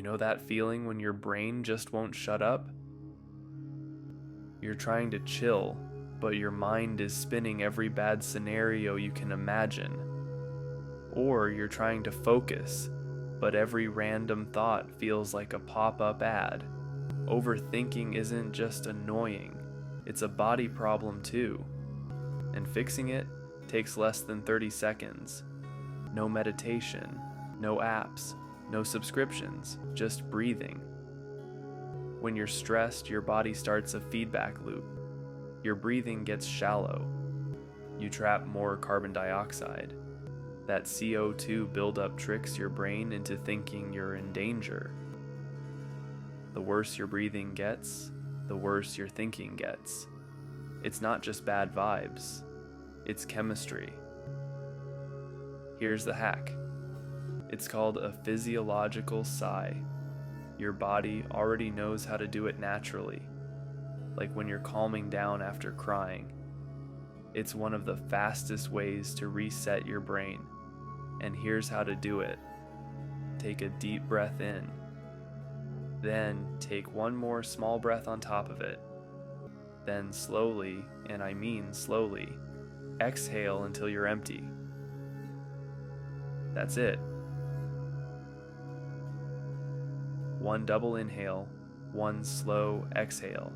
know that feeling when your brain just won't shut up? You're trying to chill, but your mind is spinning every bad scenario you can imagine. Or you're trying to focus, but every random thought feels like a pop-up ad. Overthinking isn't just annoying, it's a body problem too. And fixing it takes less than 30 seconds. No meditation, no apps, no subscriptions, just breathing. When you're stressed, your body starts a feedback loop. Your breathing gets shallow. You trap more carbon dioxide. That CO2 buildup tricks your brain into thinking you're in danger. The worse your breathing gets, the worse your thinking gets. It's not just bad vibes, it's chemistry. Here's the hack. It's called a physiological sigh. Your body already knows how to do it naturally, like when you're calming down after crying. It's one of the fastest ways to reset your brain, and here's how to do it. Take a deep breath in. Then take one more small breath on top of it. Then slowly, and I mean slowly, exhale until you're empty. That's it. One double inhale, one slow exhale.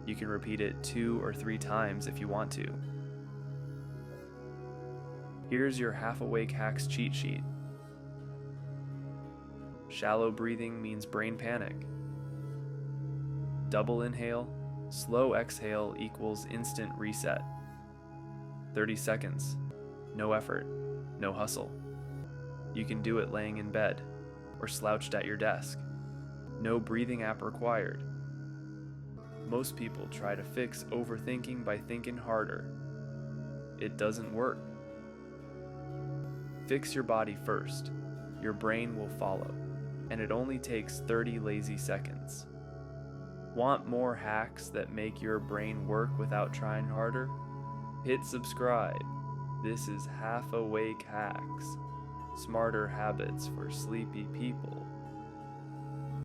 You can repeat it 2 or 3 times if you want to. Here's your half-awake hacks cheat sheet. Shallow breathing means brain panic. Double inhale, slow exhale equals instant reset. 30 seconds, no effort, no hustle. You can do it laying in bed or slouched at your desk. No breathing app required. Most people try to fix overthinking by thinking harder. It doesn't work. Fix your body first. Your brain will follow, and it only takes 30 lazy seconds. Want more hacks that make your brain work without trying harder? Hit subscribe. This is Half Awake Hacks. Smarter habits for sleepy people.